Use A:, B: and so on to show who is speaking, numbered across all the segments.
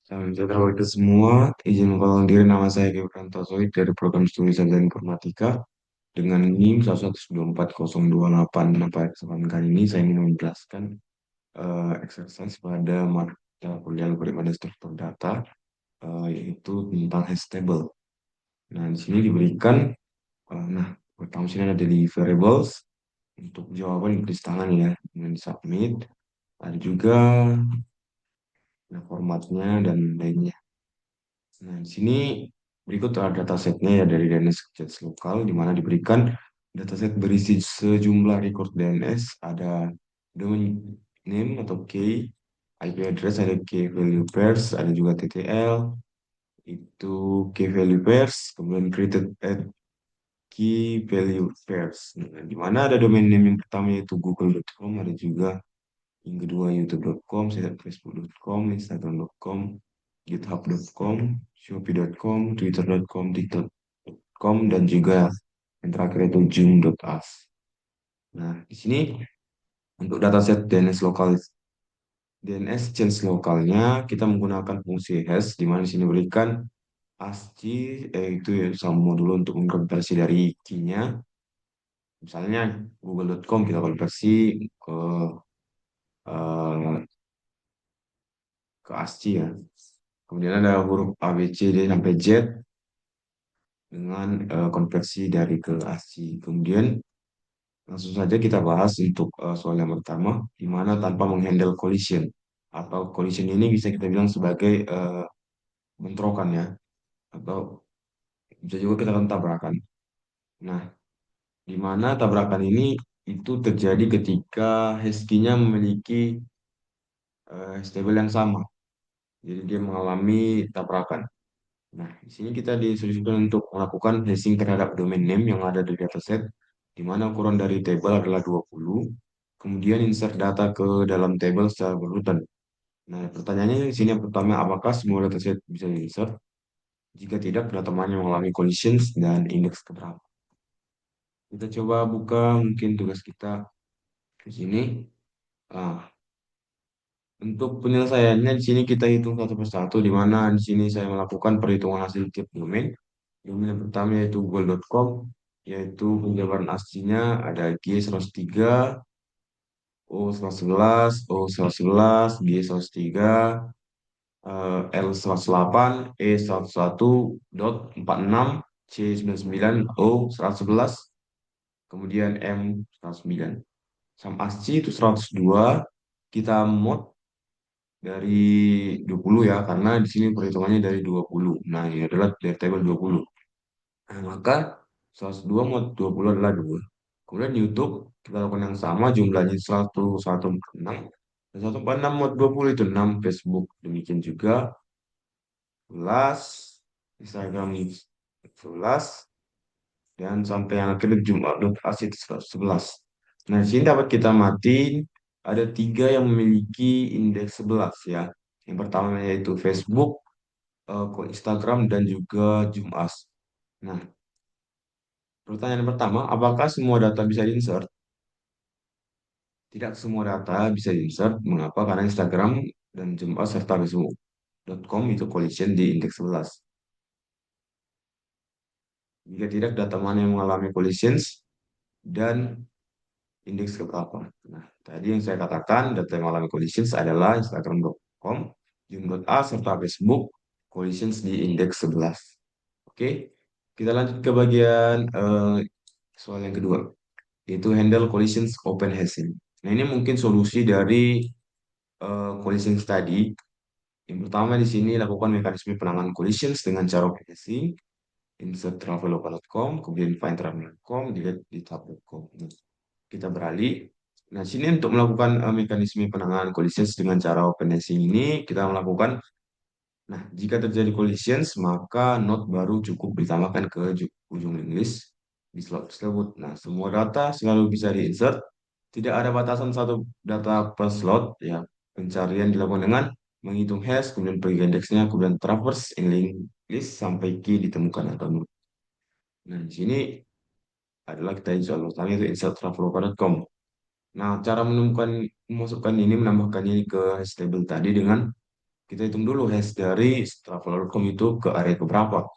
A: Salam sejahtera bagi kita semua. Izin memperkenalkan diri, nama saya Gibran Prantosoid dari Program Studi Sarjana Informatika dengan NIM 1124028. Nah, pada kesempatan kali ini saya ingin menjelaskan exercise pada mata kuliah algoritma dan struktur data, yaitu tentang hash table. Nah, di sini diberikan, nah, pertama sini ada daily variables untuk jawaban ditulis tangan ya, dengan di submit. Ada juga nah, formatnya dan lainnya. Nah, di sini berikut adalah datasetnya ya dari DNS Jets lokal, di mana diberikan dataset berisi sejumlah record DNS, ada domain name atau key, IP address, ada key value pairs, ada juga TTL, itu key value pairs, kemudian created at key value pairs. Nah, di mana ada domain name yang pertama yaitu google.com, ada juga yang kedua youtube.com, facebook.com, instagram.com, github.com, shopee.com, twitter.com, tiktok.com, dan juga yang terakhir itu zoom.us. Nah, di sini untuk dataset DNS change lokalnya kita menggunakan fungsi hash di mana di sini berikan ASCII, itu ya sama dulu untuk mengkonversi dari key-nya. Misalnya google.com kita konversi ke eh, ASCII ya. Kemudian ada huruf A, B, C, D sampai Z dengan konversi dari ke ASCII. Kemudian langsung saja kita bahas untuk soal yang pertama, di mana tanpa menghandle collision. Atau collision ini bisa kita bilang sebagai bentrokan ya. Atau bisa juga kita katakan tabrakan. Nah, di mana tabrakan ini itu terjadi ketika hash key-nya memiliki hash table yang sama. Jadi dia mengalami tabrakan. Nah, di sini kita disuruhkan untuk melakukan hashing terhadap domain name yang ada di dataset, di mana ukuran dari table adalah 20. Kemudian insert data ke dalam table secara berurutan. Nah, pertanyaannya di sini yang pertama, apakah semua dataset bisa di-insert? Jika tidak, data mana yang mengalami collisions dan indeks keberapa? Kita coba buka mungkin tugas kita di sini. Ah, untuk penyelesaiannya di sini kita hitung satu persatu, di mana di sini saya melakukan perhitungan hasil tiap domain. Domain yang pertama yaitu google.com, yaitu penjabaran aslinya ada G103, O111, O111, G103, L108, E101.46, C99, O111, kemudian M109. Sam ASCII itu 102, kita mod dari 20 ya, karena di sini perhitungannya dari 20. Nah, ini adalah dari table 20. Nah, maka 102 mod 20 adalah 2. Kemudian YouTube, kita lakukan yang sama, jumlahnya 146. Dan 146 mod 20 itu 6. Facebook, demikian juga. 11. Instagram 11. Dan sampai yang akhir Jumat.as itu 111. Nah, di sini dapat kita matiin ada tiga yang memiliki indeks 11 ya. Yang pertama yaitu Facebook, Instagram, dan juga Jumas. Nah, pertanyaan pertama, apakah semua data bisa diinsert? Tidak semua data bisa diinsert. Mengapa? Karena Instagram dan Jumas serta Facebook.com itu collision di indeks 11. Jika tidak, data mana yang mengalami collisions dan indeks keberapa? Nah, tadi yang saya katakan data yang mengalami collisions adalah Instagram.com, Zoom.a, serta Facebook collisions di indeks 11. Oke, kita lanjut ke bagian soal yang kedua, yaitu handle collisions open hashing. Nah, ini mungkin solusi dari collisions tadi. Yang pertama di sini lakukan mekanisme penanganan collisions dengan cara open hashing, insert traveloka.com, kemudian find travel.com, delete di tab.com. Kita beralih. Nah, sini untuk melakukan mekanisme penanganan collisions dengan cara open hashing ini, kita melakukan, nah, jika terjadi collisions, maka node baru cukup ditambahkan ke ujung list di slot tersebut. Nah, semua data selalu bisa diinsert, tidak ada batasan satu data per slot, ya. Pencarian dilakukan dengan menghitung hash, kemudian pergi ke indeksnya, kemudian traverse in link list sampai key ditemukan atau node. Nah, di sini adalah kita soal pertama itu insert traveloka.com. Nah, cara menemukan, memasukkan ini, menambahkan ini ke hash table tadi dengan Kita hitung dulu hash dari traveler.com itu ke area keberapa.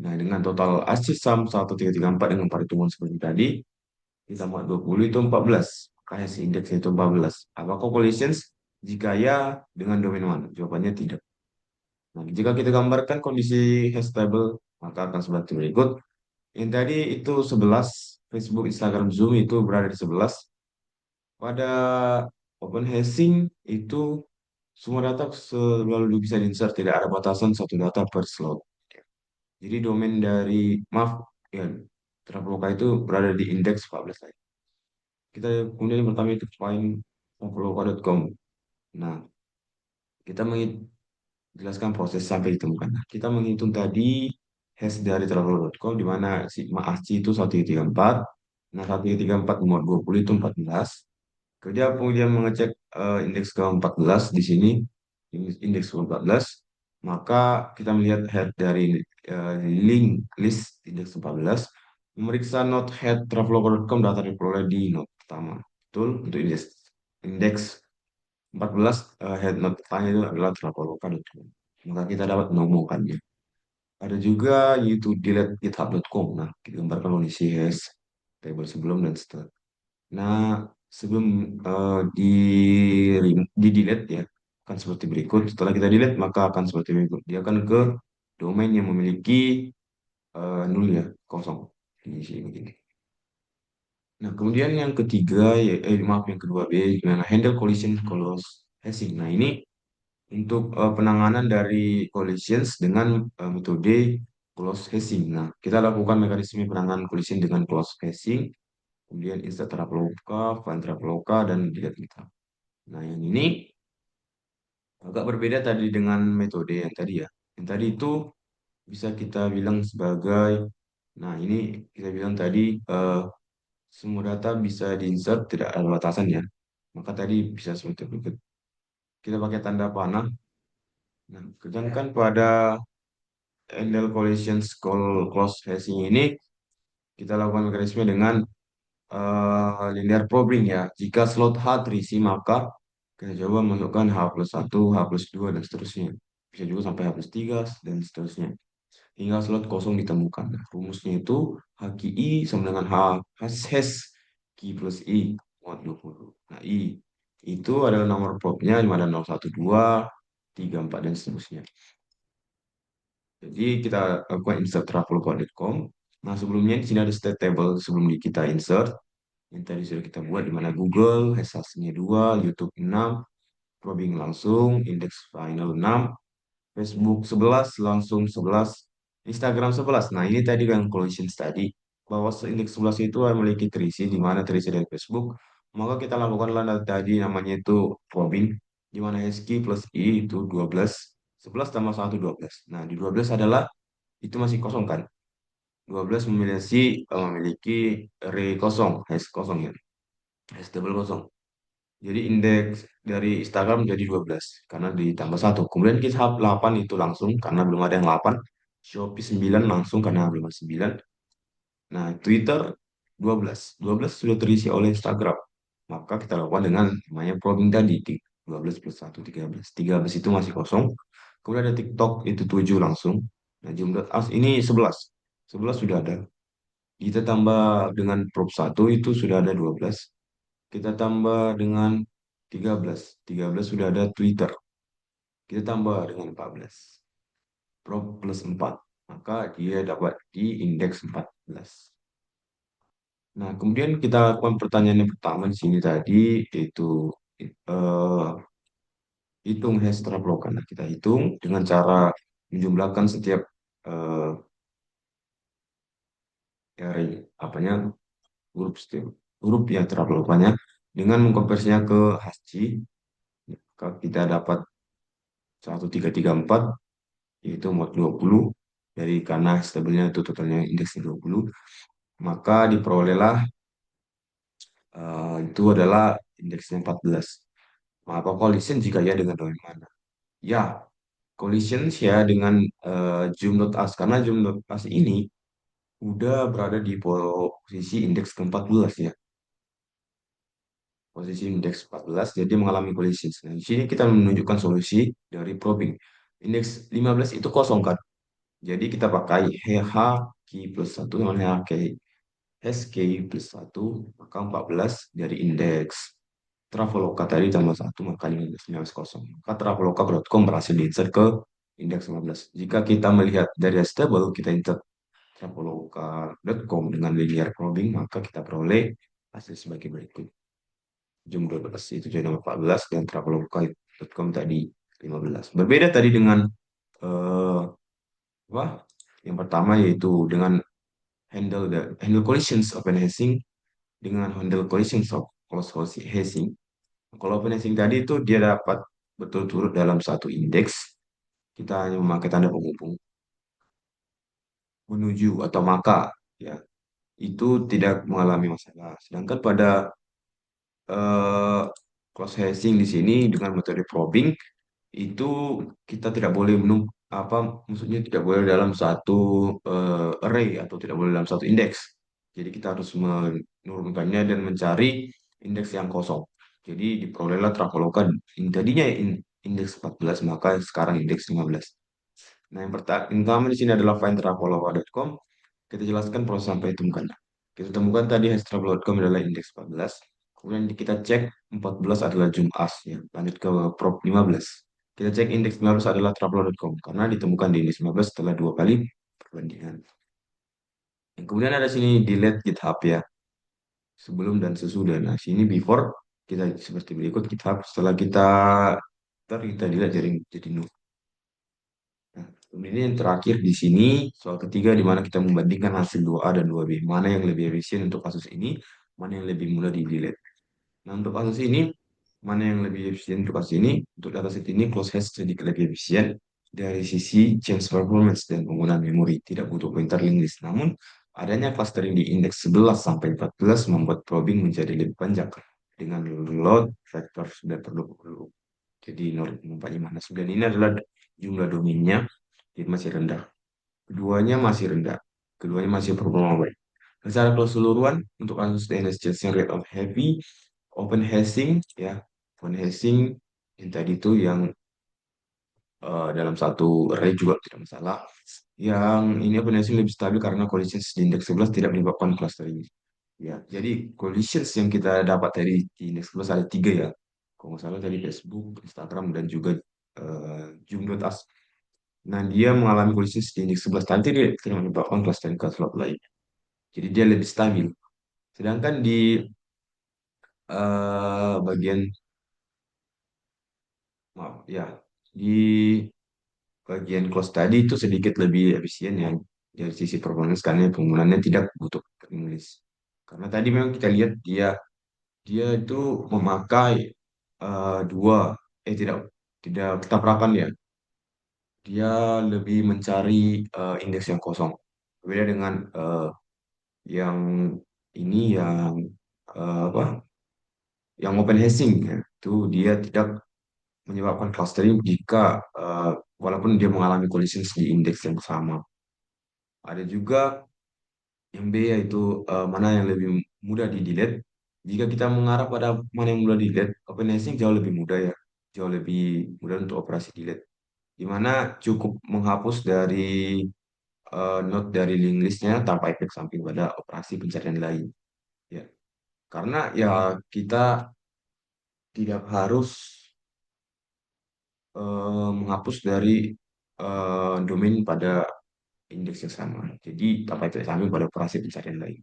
A: Nah, dengan total ASCII sum 1334 dengan perhitungan seperti tadi, ditambah 20 itu 14. Maka hash index itu 14. Apakah collisions? Jika ya, dengan domain mana? Jawabannya tidak. Nah, jika kita gambarkan kondisi hash table, maka akan seperti berikut. Yang tadi itu 11, Facebook, Instagram, Zoom itu berada di 11. Pada open hashing itu semua data selalu bisa diinsert, tidak ada batasan satu data per slot. Jadi domain dari, maaf, ya, Traveloka itu berada di indeks 14 tadi. Kita kemudian yang pertama itu find traveloka.com. Nah, kita menjelaskan proses sampai ditemukan. Nah, kita menghitung tadi hash dari traveloka.com di mana sigma ASCII itu 134. Nah, 134 muat 20 itu 14. Kemudian mengecek indeks ke-14 di sini, indeks ke-14, maka kita melihat head dari link list indeks 14, memeriksa node head traveloka.com data diperoleh di node pertama. Betul, untuk indeks 14 head node pertama itu adalah traveloka.com. Maka kita dapat menemukannya. Ada juga yaitu delete github.com. Nah, kita gambarkan kondisi hash table sebelum dan setelah. Nah, sebelum di delete ya, akan seperti berikut. Setelah kita delete, maka akan seperti berikut. Dia akan ke domain yang memiliki nol ya, kosong. Ini sih begini. Nah, kemudian yang ketiga, maaf, yang kedua B, gimana handle collision cross hashing. Nah, ini untuk penanganan dari collisions dengan metode cross hashing. Nah, kita lakukan mekanisme penanganan collision dengan cross hashing, kemudian insert Traveloka, find Traveloka, dan delete kita. Nah, yang ini agak berbeda tadi dengan metode yang tadi ya. Yang tadi itu bisa kita bilang sebagai, nah ini kita bilang tadi semua data bisa diinsert, tidak ada batasan ya. Maka tadi bisa seperti berikut. Kita pakai tanda panah. Nah, sedangkan pada handle collision close hashing ini, kita lakukan mekanisme dengan linear probing ya. Jika slot H terisi, maka kita coba masukkan H plus 1, H plus 2, dan seterusnya. Bisa juga sampai H plus 3, dan seterusnya. Hingga slot kosong ditemukan. Nah, rumusnya itu H ki I sama dengan hash ki plus I muat 20. Nah, I itu adalah nomor probnya di mana 012, 34, dan seterusnya. Jadi kita lakukan insert traveloka.com. Nah, sebelumnya di sini ada state table sebelum kita insert. Yang tadi sudah kita buat di mana Google, hash-nya 2, YouTube 6, probing langsung, indeks final 6, Facebook 11, langsung 11, Instagram 11. Nah, ini tadi yang collisions tadi, bahwa indeks 11 itu memiliki terisi, di mana terisi dari Facebook. Maka kita lakukanlah tadi namanya itu probing, di mana SQ plus I itu 12, 11 tambah 1, 12. Nah, di 12 adalah, itu masih kosong kan? 12 memiliki array kosong, hash kosong ya, hash table kosong. Jadi indeks dari Instagram jadi 12 karena ditambah satu. Kemudian GitHub 8 itu langsung karena belum ada yang 8. Shopee 9 langsung karena belum ada 9. Nah, Twitter 12. 12 sudah terisi oleh Instagram. Maka kita lakukan dengan namanya probing tadi. 12 plus 1, 13. 13 itu masih kosong. Kemudian ada TikTok itu 7 langsung. Nah, Zoom.us ini 11. 11 sudah ada. Kita tambah dengan prop 1 itu sudah ada 12. Kita tambah dengan 13. 13 sudah ada Twitter. Kita tambah dengan 14. Pro plus 4. Maka dia dapat di indeks 14. Nah, kemudian kita lakukan pertanyaan yang pertama di sini tadi, yaitu eh, hitung hash traveloka. Nah, kita hitung dengan cara menjumlahkan setiap eh, apanya, setiap huruf yang travelokanya dengan mengkonversinya ke ASCII. Maka kita dapat 1334, yaitu mod 20 dari karena stabilnya itu totalnya indeksnya 20, maka diperolehlah itu adalah indeksnya 14. Maka collision jika ya dengan domain mana? Ya, collision ya dengan zoom.us karena zoom.us ini udah berada di posisi indeks ke-14 ya. posisi indeks 14, jadi mengalami kolisi. Nah, di sini kita menunjukkan solusi dari probing. Indeks 15 itu kosong kan? Jadi kita pakai H plus 1 sama H SK plus 1, maka 14 dari indeks. Traveloka tadi tambah 1, maka 15 kosong. Maka traveloka.com berhasil diinsert ke indeks 15. Jika kita melihat dari table, kita insert traveloka.com dengan linear probing, maka kita peroleh hasil sebagai berikut. Jam 12 itu jadi nomor 14 dan traveloka.com tadi 15. Berbeda tadi dengan eh, apa? Yang pertama yaitu dengan handle collisions open hashing dengan handle collisions of close hashing. Kalau open hashing tadi itu dia dapat berturut-turut dalam satu indeks. Kita hanya memakai tanda penghubung menuju atau maka ya itu tidak mengalami masalah. Sedangkan pada eh, cross hashing di sini dengan metode probing itu kita tidak boleh apa maksudnya tidak boleh dalam satu array atau tidak boleh dalam satu indeks. Jadi kita harus menurunkannya dan mencari indeks yang kosong. Jadi diperolehlah Traveloka tadinya indeks 14 maka sekarang indeks 15. Nah, yang pertama di sini adalah find traveloka.com. Kita jelaskan proses sampai temukan. Kita temukan tadi traveloka.com adalah indeks 14. Kemudian kita cek 14 adalah Jumas ya. Lanjut ke prop 15. Kita cek indeks 15 adalah traveloka.com karena ditemukan di indeks 15 setelah dua kali perbandingan. Yang kemudian ada sini delete GitHub ya. Sebelum dan sesudah. Nah, sini before kita seperti berikut GitHub. Setelah kita delete jadi null. Nah, kemudian yang terakhir di sini, soal ketiga di mana kita membandingkan hasil 2A dan 2B. Mana yang lebih efisien untuk kasus ini, mana yang lebih mudah di-delete. Nah, untuk kasus ini, mana yang lebih efisien untuk kasus ini? Untuk dataset ini, close hash sedikit lebih efisien dari sisi change performance dan penggunaan memori. Tidak butuh pointer link list. Namun, adanya clustering di indeks 11 sampai 14 membuat probing menjadi lebih panjang dengan load factor sudah perlu. Jadi 0,45. Nah, 9 ini adalah jumlah domainnya jadi masih rendah. Keduanya masih rendah. Keduanya masih performa baik. Secara keseluruhan untuk kasus DNS chasing rate of heavy, open hashing ya, open hashing yang tadi itu yang dalam satu array juga tidak masalah. Yang ini open hashing lebih stabil karena collisions di indeks 11 tidak menyebabkan clustering. Ya, jadi collisions yang kita dapat dari di indeks 11 ada tiga ya. Kalau nggak salah tadi Facebook, Instagram, dan juga Zoom.us. Nah, dia mengalami kolisi di indeks 11 nanti dia tidak menyebabkan clustering ke slot lain. Jadi dia lebih stabil. Sedangkan di bagian maaf ya di bagian close tadi itu sedikit lebih efisien ya dari sisi performance karena penggunaannya tidak butuh menulis. Karena tadi memang kita lihat dia dia itu memakai dua tidak tidak ketabrakan ya. Dia lebih mencari indeks yang kosong. Berbeda dengan yang ini yang apa yang open hashing ya itu dia tidak menyebabkan clustering jika walaupun dia mengalami collision di indeks yang sama. Ada juga yang B yaitu mana yang lebih mudah di delete. Jika kita mengarah pada mana yang mudah di delete, open hashing jauh lebih mudah ya, jauh lebih mudah untuk operasi delete. Di mana cukup menghapus dari node dari link listnya tanpa efek samping pada operasi pencarian lain. Ya, karena ya kita tidak harus menghapus dari domain pada indeks yang sama. Jadi tanpa efek samping pada operasi pencarian lain.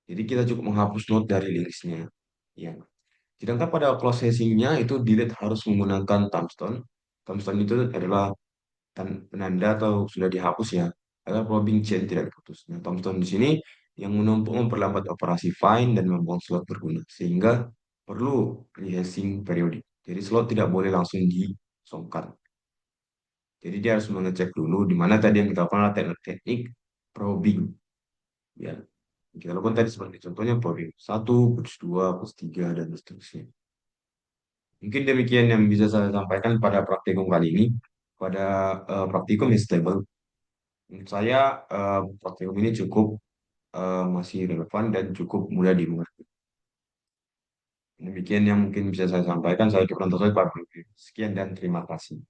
A: Jadi kita cukup menghapus node dari linknya. Ya. Sedangkan pada processing-nya itu delete harus menggunakan thumbstone. Thumbstone itu adalah penanda atau sudah dihapus ya. Adalah probing chain tidak diputus. Nah, thumbstone di sini yang menumpuk memperlambat operasi find dan membuang slot berguna. Sehingga perlu rehashing periodik. Jadi slot tidak boleh langsung disongkat. Jadi dia harus mengecek dulu di mana tadi yang kita lakukan adalah teknik probing. Ya, kita lakukan tadi seperti contohnya probing satu, plus dua, plus tiga, dan seterusnya. Mungkin demikian yang bisa saya sampaikan pada praktikum kali ini. Pada praktikum yang stable, menurut saya praktikum ini cukup masih relevan dan cukup mudah dimengerti. Demikian yang mungkin bisa saya sampaikan. Saya Kipranto, Sekian dan terima kasih.